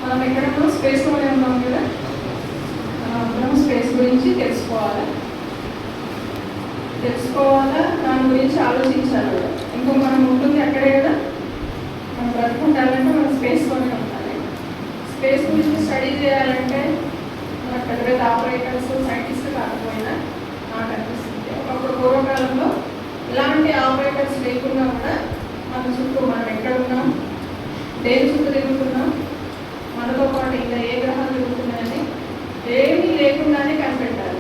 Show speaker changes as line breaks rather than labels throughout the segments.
మనం ఎక్కడన్నా స్పేస్లోనే ఉన్నాం కదా, మనం అందరం స్పేస్ గురించి తెలుసుకోవాలి, దాని గురించి ఆలోచించాలి కూడా. ఇంకో మనం ఉంటుంది అక్కడే కదా, మనం బ్రతుకుంటాలంటే మనం స్పేస్లోనే ఉండాలి. స్పేస్ గురించి స్టడీ చేయాలంటే మనకు పెద్ద పెద్ద ఆపరేటర్స్ సైంటిస్ట్ కాకపోయినా నాకు అనిపిస్తుంది ఒకప్పుడు పూర్వకాలంలో ఇలాంటి ఆపరేటర్స్ లేకుండా కూడా మన చుట్టూ మనం ఎక్కడున్నాం, దేని చుట్టూ తిరుగుతున్నాం, మనతో పాటు ఇంకా ఏ గ్రహాలు తిరుగుతున్నాయని ఏమీ లేకుండానే కనిపెట్టారు.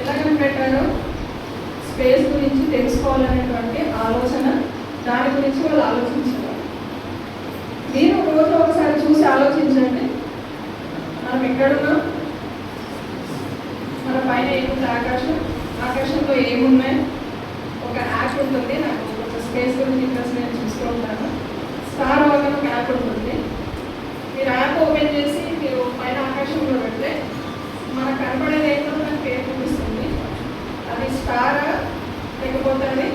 ఎలా కనిపెట్టారు? స్పేస్ గురించి తెలుసుకోవాలనేటువంటి ఆలోచన, దాని గురించి వాళ్ళు ఆలోచించారు. మీరు రోజు ఒకసారి చూసి ఆలోచించండి, మనం ఎక్కడున్నాం, మన పైన ఏముంది, ఆకాశంలో ఏమున్నాయి. ఒక యాప్ ఉంటుంది, నాకు ఒక స్పేస్ గురించి ఇంట్రెస్ట్ నేను చూస్తూ ఉంటాను. స్టార్ వాగన్ ఒక యాప్ ఉంటుంది. మీరు యాప్ ఓపెన్ చేసి మీరు పైన ఆకాశంలో పెడితే మనకు కనపడేది ఏంటో నాకు పేరు చూపిస్తుంది. అది స్టారా లేకపోతే అది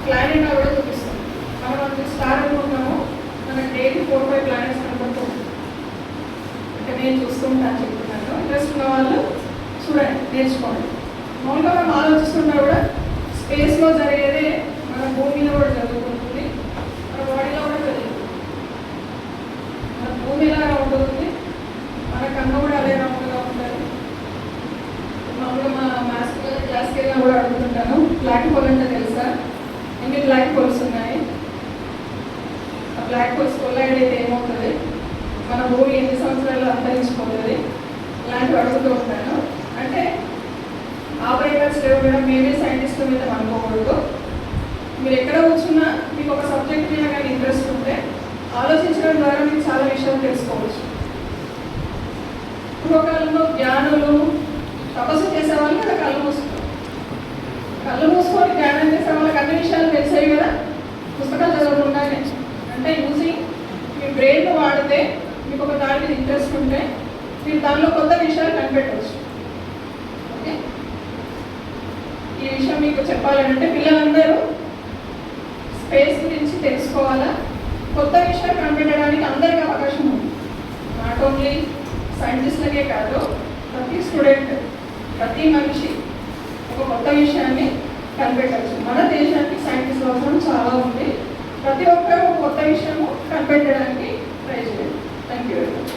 ప్లానెట్ కూడా చూపిస్తుంది. మనం అది స్టార్ అనుకుంటాము, మనకు డైలీ 4-5 ప్లానెట్స్ కనపడుతుంది. అంటే నేను చూస్తూ ఉంటాను, చెప్తున్నాను. ఇంట్రెస్ట్ ఉన్న వాళ్ళు చూడండి, నేర్చుకోండి. మామూలుగా మనం ఆలోచిస్తున్నా కూడా స్పేస్లో జరిగేదే మన భూమిలో కూడా జరుగుతుంటుంది, మన బాడీలో కూడా జరుగుతుంది. మన భూమి ఎలా ఉంటుంది, మన కన్ను కూడా అదే రౌండ్గా ఉంటుంది. మామూలుగా మా మ్యాథ్స్ క్లాస్కి వెళ్ళినా కూడా అడుగుతుంటాను, బ్లాక్ హోల్ అంటే తెలుసా, ఎన్ని బ్లాక్ హోల్స్ ఉన్నాయి, ఆ బ్లాక్ హోల్స్ కొల్లైడ్ అయితే ఏమవుతుంది, మన భూమి ఎన్ని సంవత్సరాలు అంతరించిపోతుంది, ఇలాంటివి అడుగుతూ ఉంటాను. అంటే ఆపరేటర్స్ లేవు కూడా, మేమే సైంటిస్ట్ మీద అనుకోకూడదు. మీరు ఎక్కడ కూర్చున్నా మీకు ఒక సబ్జెక్ట్ మీద కానీ ఇంట్రెస్ట్ ఉంటే ఆలోచించడం ద్వారా మీకు చాలా విషయాలు తెలుసుకోవచ్చు. పూర్వకాలంలో జ్ఞానులు తపస్సు చేసేవాళ్ళు కదా, కళ్ళు మూసుకొని ధ్యానం చేసే వాళ్ళకి అన్ని విషయాలు తెలిసాయి కదా, పుస్తకాలు చదవకుండానే. అంటే యూజింగ్ మీ బ్రెయిన్ వాడితే, మీకు ఒక దాని మీద ఇంట్రెస్ట్ ఉంటే మీరు దానిలో కొత్త విషయాలు కనిపెట్టవచ్చు. ఓకే, ఈ విషయం మీకు చెప్పాలంటే పిల్లలందరూ స్పేస్ గురించి తెలుసుకోవాలా, కొత్త విషయాలు కనిపెట్టడానికి అందరికీ అవకాశం ఉంది. నాట్ ఓన్లీ సైంటిస్టులకే కాదు, ప్రతి స్టూడెంట్, ప్రతి మనిషి ఒక కొత్త విషయాన్ని కనిపెట్టవచ్చు. మన దేశానికి సైంటిస్ట్ అవసరం చాలా ఉంది. ప్రతి ఒక్కరూ కొత్త విషయము కనిపెట్టడానికి ట్రై చేయాలి. Thank you very much.